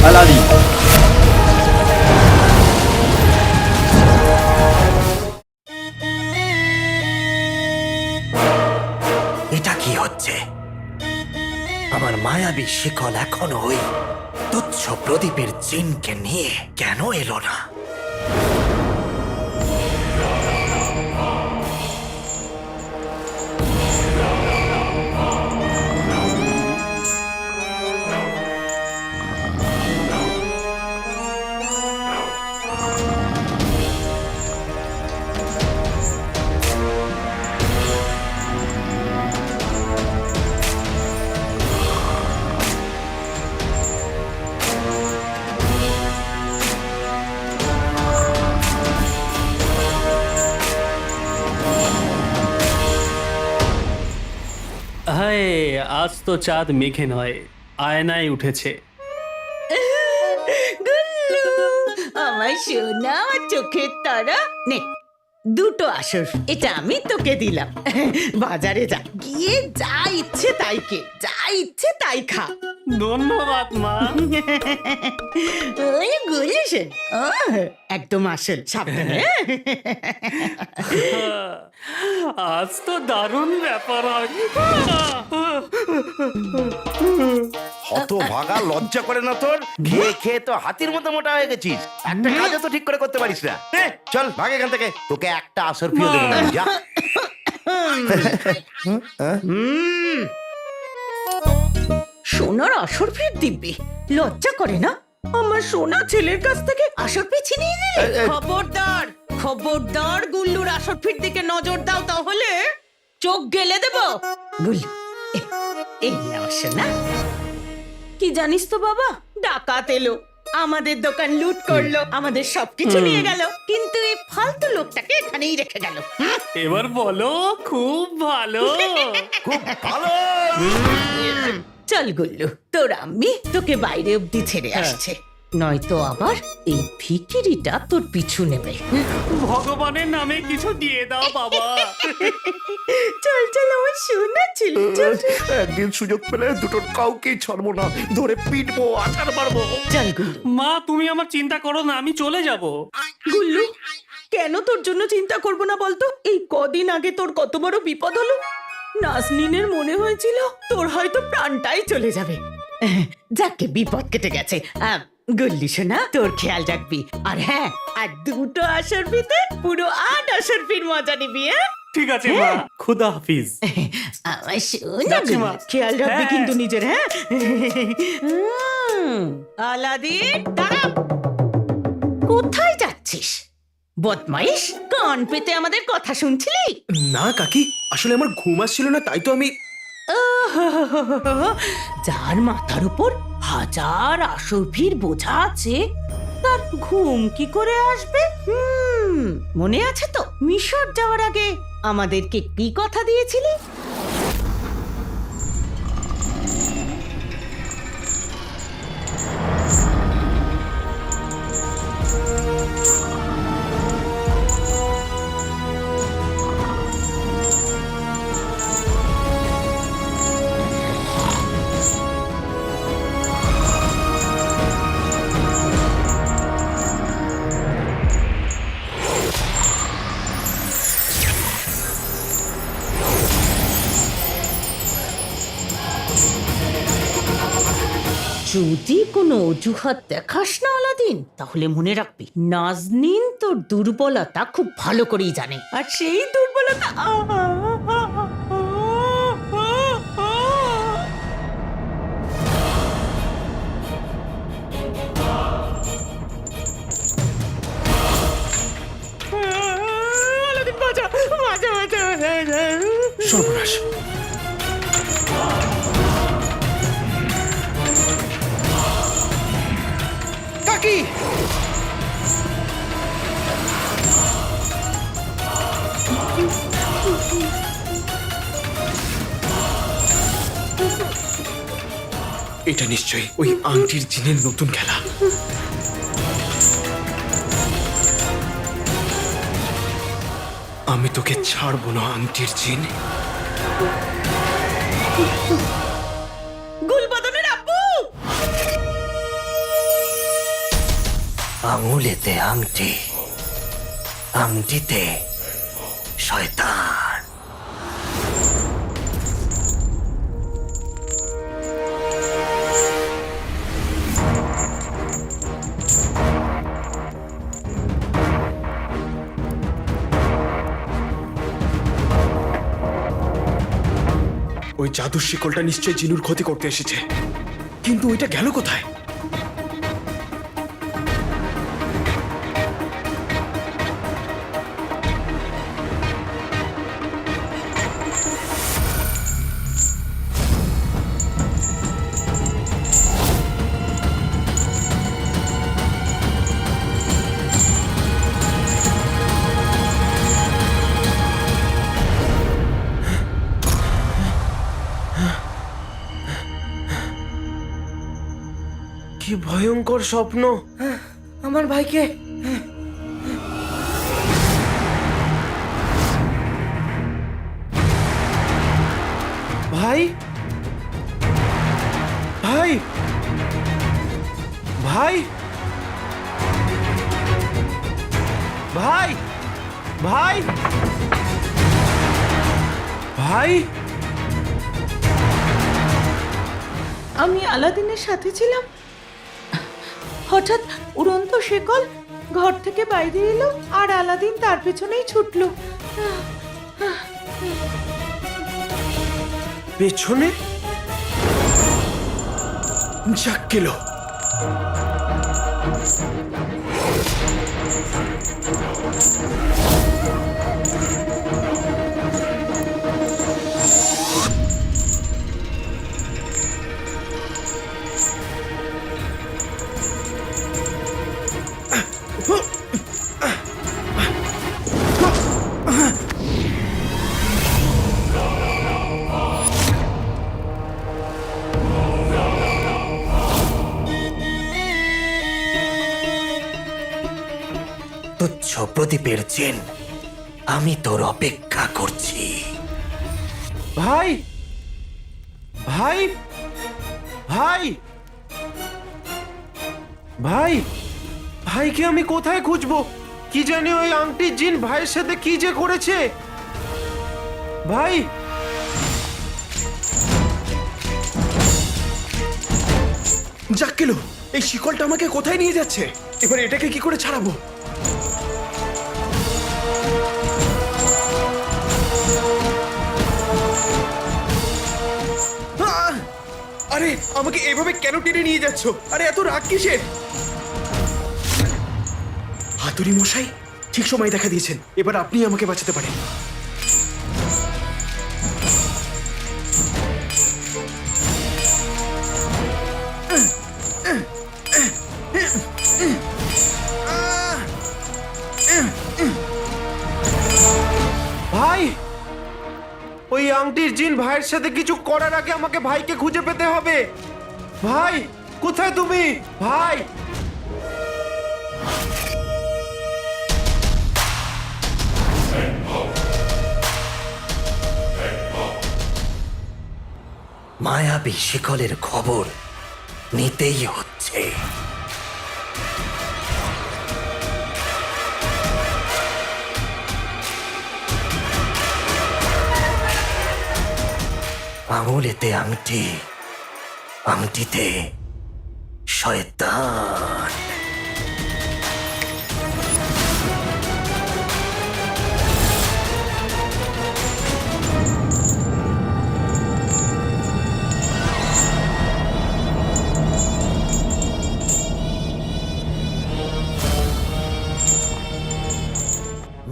Aladdin. এটা কি হচ্ছে? আমার মায়াবী শিকল এখনো ওই তুচ্ছ প্রদীপের জিনকে নিয়ে কেন এলো না? হায়, আজ তো চাঁদ মেঘে নয়, আয়নায় উঠেছে। গুল্লু, আমার সোনা, আমার চোখের তারা নে, দুটো আসর, এটা আমি তোকে দিলাম। বাজারে যা, গিয়ে যা ইচ্ছে তাই কে, যা ইচ্ছে তাই খা। ধন্যবাদ মা। ওই গুল্লু সেন, একদম আসল, সাবধানে। আজ তো দারুণ ব্যাপার হয়। হতভাগা, লজ্জা করে না তোর? খেয়ে খেয়ে তো হাতির মতো মোটা হয়ে গেছিস, একটা কাজও তো ঠিক করে করতে পারিস না। চল ভাগ এখান থেকে, তোকে একটা আসর ফিরে দেবো না, যা। সোনার আসর ফের দিব্যি, লজ্জা করে না? আমার সোনা ছেলের কাছ থেকে আসর ফির ছিনিয়ে নিলে? খবরদার, খবরদার, গুল্লুর আসর ফির দিকে নজর দাও, তাহলে চোখ গেলে দেব। গুল্লু, এই নাও সোনা। কি জানিস তো বাবা, ডাকাত এলো, আমাদের দোকান লুট করলো, আমাদের সবকিছু নিয়ে গেল, কিন্তু এই ফালতু লোকটাকে এখানেই রেখে গেল। এবার বলো, খুব ভালো। খুব ভালো। চল গুল্লু, তোর আম্মি তোকে বাইরে অব্দি ছেড়ে আসছে, নয়তো আবার এই ভিখিরিটা তোর পিছু নেবে। ভগবানের নামে কিছু দিয়ে দাও বাবা। চল চল, আমার সোনা ছিল, চল একদিন সুযোগ পেলে দুটোর কাউকেই ছাড়বো না, ধরে পিটবো, আছাড় মারবো। চল গুল্লু। মা, তুমি আমার চিন্তা করো না, আমি চলে যাব। গুল্লু, কেন তোর জন্য চিন্তা করবো না বলতো? এই কদিন আগে তোর কত বড় বিপদ হলো। নাজনীনের মনে হয়েছিল তোর হয়তো প্রাণটাই চলে যাবে। যাকে বিপদ কেটে গেছে। গুল্লি সোনা, তোর খেয়াল রাখবি। আর হ্যাঁ, আর দুটো আসর ফিতে পুরো 8 আসর ফির মজা নিবি। ঠিক আছে মা, খুদা হাফিজ। আমার সোনা যাচ্ছি, মা। গুল্লু, খেয়াল রাখবি হ্যাঁ। কিন্তু নিজের। হ্যাঁ আলাদিন, দাঁড়া। কোথায় যাচ্ছিস বদমাইশ? কান পেতে আমাদের কথা শুনছিলি? না কাকি, আসলে আমার ঘুম আসছিল না, তাই তো আমি। যার মাথার উপর হাজার আসরফির বোঝা আছে, তার ঘুম কি করে আসবে? মনে আছে তো মিশর যাওয়ার আগে আমাদেরকে কি কথা দিয়েছিলি? যদি কোনো অজুহাত দেখাস না আলাদিন, তাহলে মনে রাখবি নাজনীন তোর দুর্বলতা খুব ভালো করেই জানে, আর সেই দুর্বলতা আলাদিন, বাঁচা বাঁচা বাঁচা। সর্বনাশ! কাকি! এটা নিশ্চয়ই ওই আংটির জিনের নতুন খেলা। আমি তোকে ছাড়বো না আংটির জিন। গুলবদনের আব্বু! আঙুলেতে আংটি, আংটিতে শয়তান। ওই জাদুর শিকলটা নিশ্চয়ই জিনুর ক্ষতি করতে এসেছে, কিন্তু ওইটা গেল কোথায়? কি ভয়ঙ্কর স্বপ্ন! আমার ভাইকে ভাই, ভাই, ভাই, ভাই, ভাই, ভাই, আমি আলাদিনের সাথে ছিলাম, হঠাৎ উড়ন্ত শেকল ঘর থেকে বাইরে এলো আর আলাদিন তার পেছনেই ছুটলো। পেছনে যাক গেল। তুচ্ছ প্রদীপের চেন, আমি তোর অপেক্ষা করছি। ভাই, ভাই, ভাই, ভাই, ভাইকে আমি কোথায় খুঁজবো? কি জানি ওই আংটির জিন ভাইয়ের সাথে কি যে করেছে। ভাই, যাক গেল। এই শিকলটা আমাকে কোথায় নিয়ে যাচ্ছে? এবার এটাকে কি করে ছাড়াবো? আরে আমাকে এভাবে কেন টেনে নিয়ে যাচ্ছ? আরে এত রাগ কিসের? হাতুড়ি মশাই ঠিক সময় দেখা দিয়েছেন, এবার আপনি আমাকে বাঁচাতে পারেন। ভাই, ওই আংটির জিন ভাইয়ের সাথে কিছু করার আগে আমাকে ভাইকে খুঁজে পেতে হবে। ভাই, কোথায় তুমি? ভাই, মায়াবী শিকলের খবর নিতেই হচ্ছে। আঙুলেতে আংটি, আংটিতে শয়তান।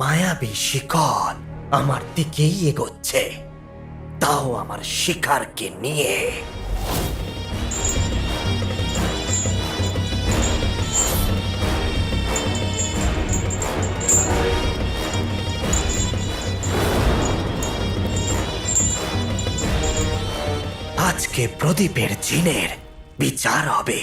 মায়াবী শিকল আমার দিকেই এগোচ্ছে, তাও আমার শিকারকে নিয়ে। আজকে প্রদীপের জিনের বিচার হবে।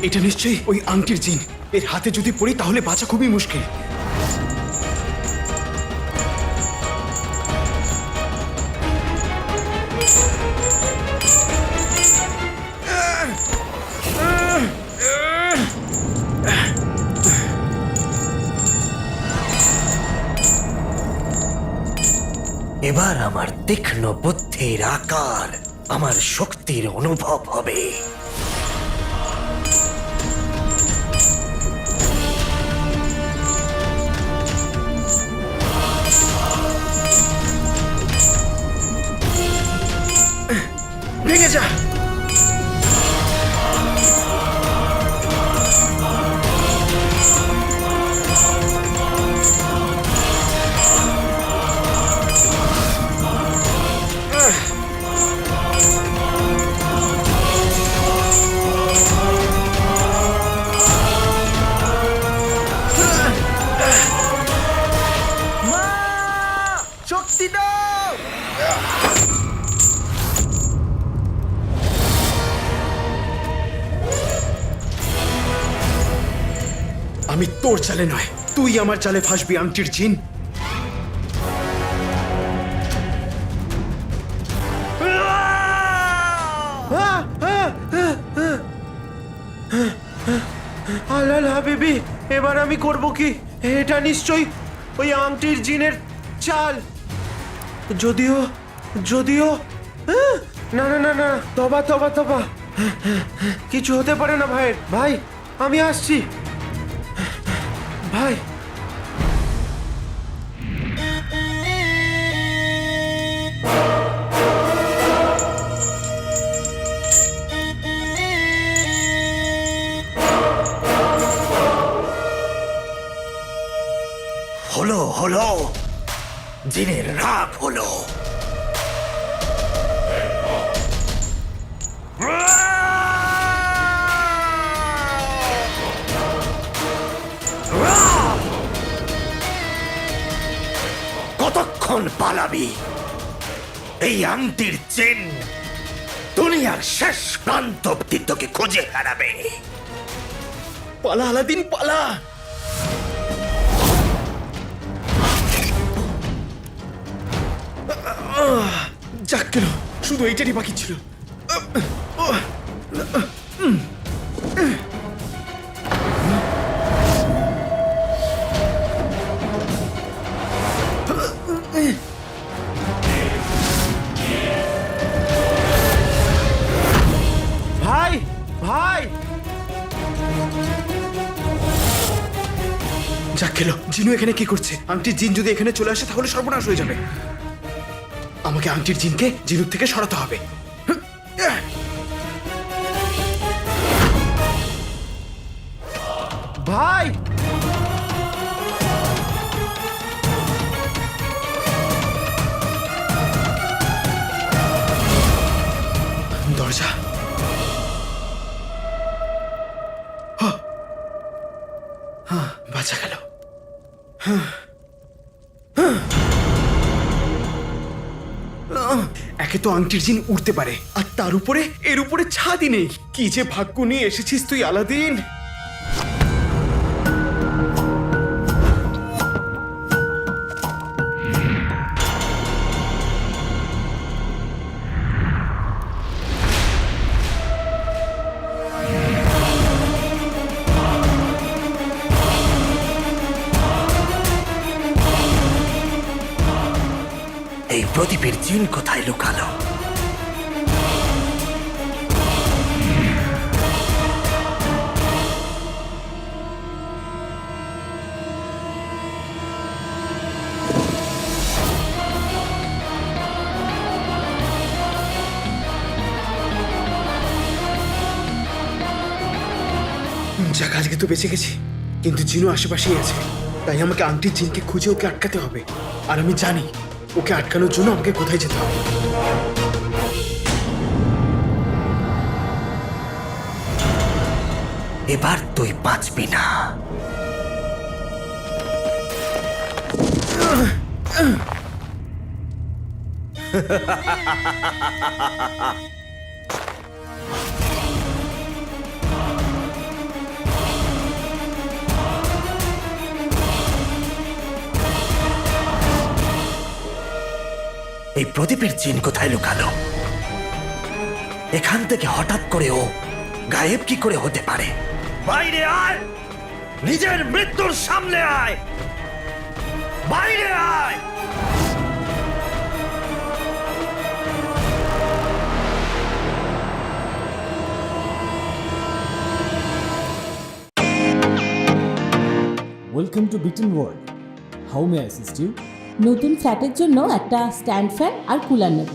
এটা নিশ্চয়ই ওই আংটির জিন। এর হাতে যদি পড়ি তাহলে বাঁচা খুবই মুশকিল। এবার আমার তীক্ষ্ণ বুদ্ধির আকার আমার শক্তির অনুভব হবে। ভেঙে যা। শক্তি দাও। আমি তোর চালে নয়, তুই আমার চালে ফাঁসবি আংটির জিন। আলাল হাবিবি, এবার আমি করব কি? এটা নিশ্চয়ই ওই আংটির জিনের চাল। যদিও যদিও না না না না, তবা তবা তবা, কিছু হতে পারে না ভাইয়ের। ভাই আমি আসছি ভাই। হলো হলো, জিনের রাগ হলো। কতক্ষণ পালাবি? এই আংটির চেন দুনিয়ার শেষ প্রান্ত অব্দি তোকে খুঁজে হারাবে। পালা আলাদিন পালা। যাক গেল, শুধু এইটারই বাকি ছিল। ভাই ভাই, যাক গেল, জিনু এখানে কি করছে? আংটির জিন যদি এখানে চলে আসে তাহলে সর্বনাশ হয়ে যাবে। আমাকে আংটির জিনকে জিনুর থেকে সরাতে হবে। ভাই দরজা। বাঁচা গেল। একে তো আংটির জিন উড়তে পারে, আর তার উপরে এর উপরে ছাদই নেই। কি যে ভাগ্য নিয়ে এসেছিস তুই আলাদিন। এই প্রদীপের জিন কোথায় লুকালো? যাক, আজকে তো বেঁচে গেছি, কিন্তু জিনু আশেপাশেই আছে। তাই আমাকে আংটির জিনকে খুঁজে ওকে আটকাতে হবে। আর আমি জানি ওকে আটকানোর জন্য আমাকে কোথায় যেতে হবে। এবার তুই বাঁচবি না। এই প্রদীপের জিন কোথায় লুকালো? এখান থেকে হঠাৎ করে ও গায়েব কি করে হতে পারে? বাইরে আয়, নিজের মৃত্যুর সামনে আয়, বাইরে আয়। ওয়েলকাম টু বিটেন world. How may assist you? নতুন ফ্ল্যাটের জন্য একটা স্ট্যান্ড ফ্যান আর কুলার নেব।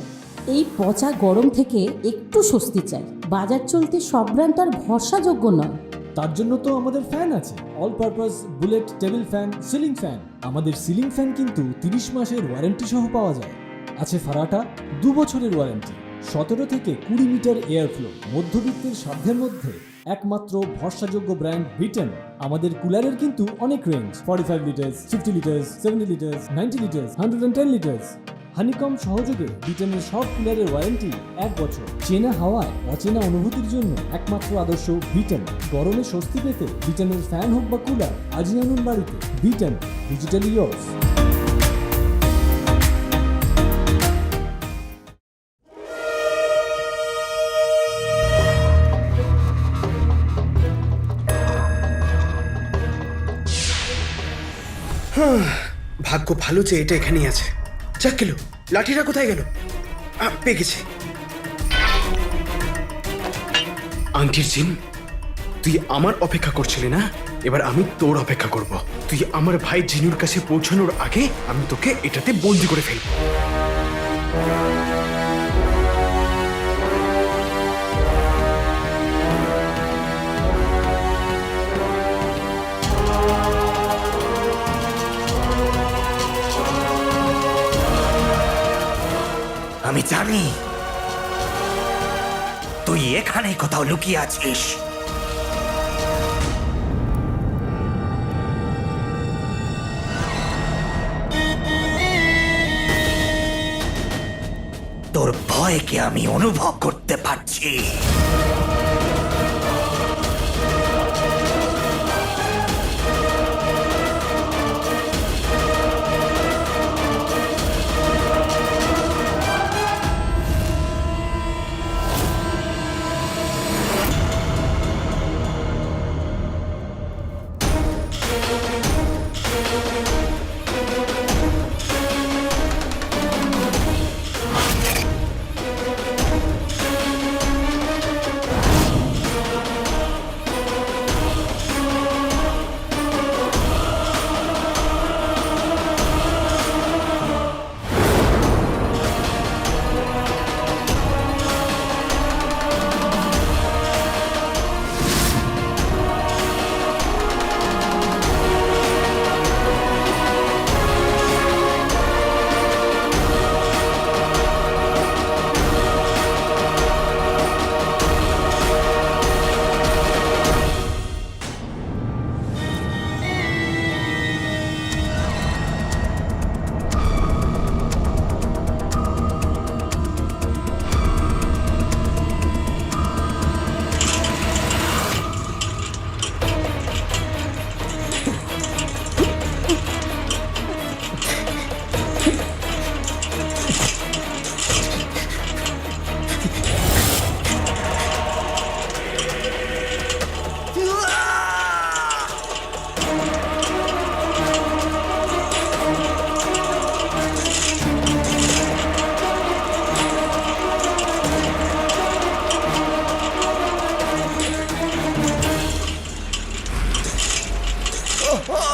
এই পচা গরম থেকে একটু স্বস্তি চাই। বাজার চলতে সব ব্র্যান্ড তো আর ভরসাযোগ্য নয়। তার জন্য তো আমাদের ফ্যান আছে, all purpose bullet table fan, ceiling fan. আমাদের সিলিং ফ্যান কিন্তু 30 মাসের ওয়ারেন্টি সহ পাওয়া যায়। আছে ফারাটা 2 বছরের ওয়ারেন্টি, 17 থেকে 20 মিটার এয়ার ফ্লো, মধ্যবিত্তের সাধ্যের মধ্যে একমাত্র ভরসাযোগ্য ব্র্যান্ড বিটেন। আমাদের কুলারের কিন্তু অনেক range, 45 litres, 50 litres, 70 litres, 90 litres, 110 litres. Honeycomb সহযোগে বিটেনের সব কুলারের ওয়ারেন্টি 1 বছর। চেনা হাওয়ায় অচেনা অনুভূতির জন্য একমাত্র আদর্শ বিটেন। গরমে স্বস্তি পেতে বিটেনের ফ্যান হোক বা কুলার, আজই আনুন বাড়িতে। Beaten, digitally years. ভাগ্য ভালো যে এটা এখানেই আছে। যাক গেল, লাঠিটা কোথায় গেল? পেয়ে গেছি। আংটির জিন, তুই আমার অপেক্ষা করছিলি না? এবার আমি তোর অপেক্ষা করব। তুই আমার ভাই জিনুর কাছে পৌঁছানোর আগে আমি তোকে এটাতে বন্দি করে ফেলবো। আমি জানি তুই এখানে কোথাও লুকিয়ে আছিস। তোর ভয়কে আমি অনুভব করতে পারছি।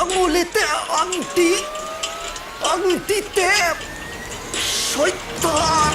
আঙুলেতে আংটি, আংটিতে শয়তান।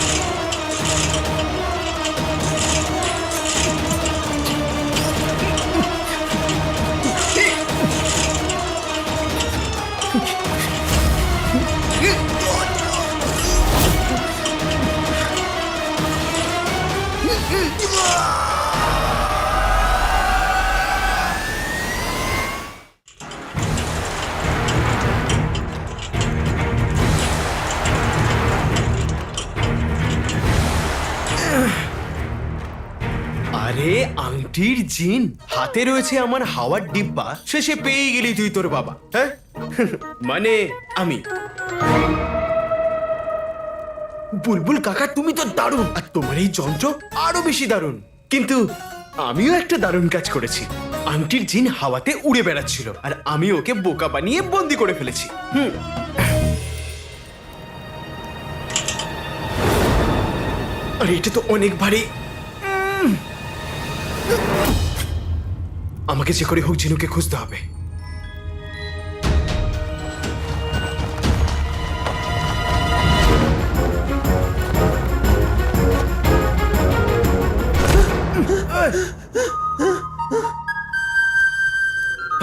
আরে আংটির জিন, হাতে রয়েছে আমার হাওয়ার ডিব্বা, শেষে পেয়ে গেলি তুই তোর বাবা। হ্যাঁ মানে আমি। বুলবুল কাকা তুমি তো দারুণ, আর তোমার এই যন্ত্র আরো বেশি দারুণ। কিন্তু আমিও একটা দারুণ কাজ করেছি। আংটির জিন হাওয়াতে উড়ে বেড়াচ্ছিল আর আমি ওকে বোকা বানিয়ে বন্দি করে ফেলেছি। আর এটা তো অনেক ভারী। আমাকে যে করে হোক জিনুকে খুঁজতে হবে।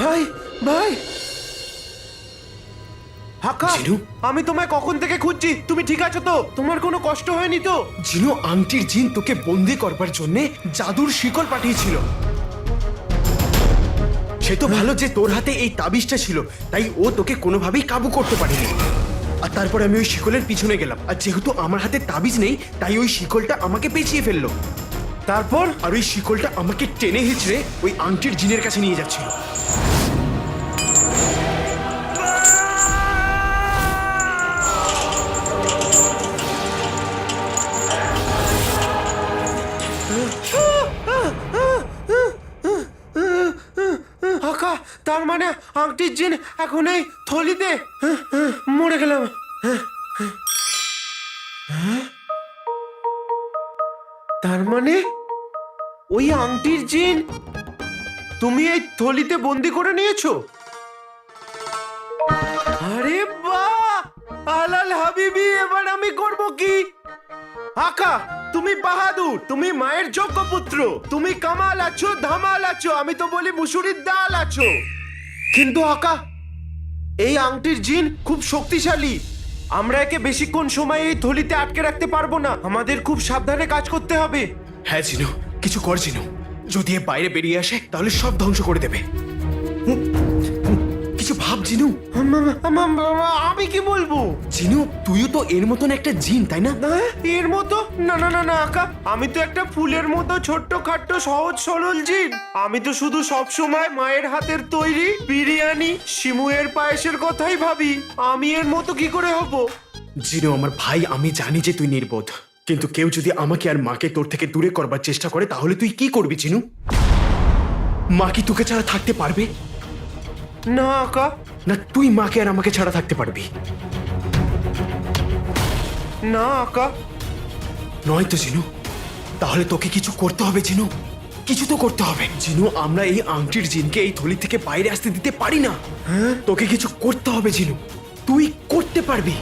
ভাই ভাই হাকা, জিনু? আমি তোমায় কখন থেকে খুঁজছি। তুমি ঠিক আছো তো? তোমার কোনো কষ্ট হয়নি তো? জিনু, আংটির জিন তোকে বন্দি করবার জন্য জাদুর শিকল পাঠিয়েছিল। সে তো ভালো যে তোর হাতে এই তাবিজটা ছিল, তাই ও তোকে কোনোভাবেই কাবু করতে পারেনি। আর তারপর আমি ওই শিকলের পিছনে গেলাম, আর যেহেতু আমার হাতে তাবিজ নেই তাই ওই শিকলটা আমাকে পেঁচিয়ে ফেললো। তারপর? আর ওই শিকলটা আমাকে টেনে হিচড়ে ওই আংটির জিনের কাছে নিয়ে যাচ্ছিল। হাকা, তার মানে আংটির জিন এখন এই থলিতে। মরে গেলাম। তার মানে ওই আংটির জিন তুমি এই থলিতে বন্দি করে নিয়েছো? আরে বাহ, আলাল হাবিবি, এবার আমি করব কি? আকা, তুমি বাহাদুর, তুমি মায়ের যোগ্য পুত্র, তুমি কামাল আছো, ধামাল আছো, আমি তো বলি মুসুরির ডাল আছো। কিন্তু আকা, এই আংটির জিন খুব শক্তিশালী। আমরা একে বেশিক্ষণ সময় এই থলিতে আটকে রাখতে পারবো না। আমাদের খুব সাবধানে কাজ করতে হবে। হ্যাঁ জিনু, কিছু কর জিনু। যদি এ বাইরে বেরিয়ে আসে তাহলে সব ধ্বংস করে দেবে। কিছু ভাব জিনু। আমি কি বলবো? জিনু, তুইও তো এর মতন একটা জিন, তাই না? এর মতো? না না না না আকা, আমি তো একটা ফুলের মতো ছোট্ট খাট্ট সহজ সরল জিন। আমি তো শুধু সব সময় মায়ের হাতের তৈরি বিরিয়ানি, শিমুয়ের পায়েসের কথাই ভাবি। আমি এর মতো কি করে হব? জিনু আমার ভাই, আমি জানি যে তুই নির্বোধ, কিন্তু কেউ যদি আমাকে আর মাকে তোর থেকে দূরে করবার চেষ্টা করে তাহলে তুই কি করবি জিনু? মা কি তোকে ছাড়া থাকতে পারবে? না আকা। না তুই মাকে আর আমাকে ছাড়া থাকতে পারবি? না আকা। নয় তো জিনু, তাহলে তোকে কিছু করতে হবে জিনু, কিছু তো করতে হবে জিনু। আমরা এই আংটির জিনকে এই থলি থেকে বাইরে আসতে দিতে পারি না। তোকে কিছু করতে হবে জিনু, তুই করতে পারবি।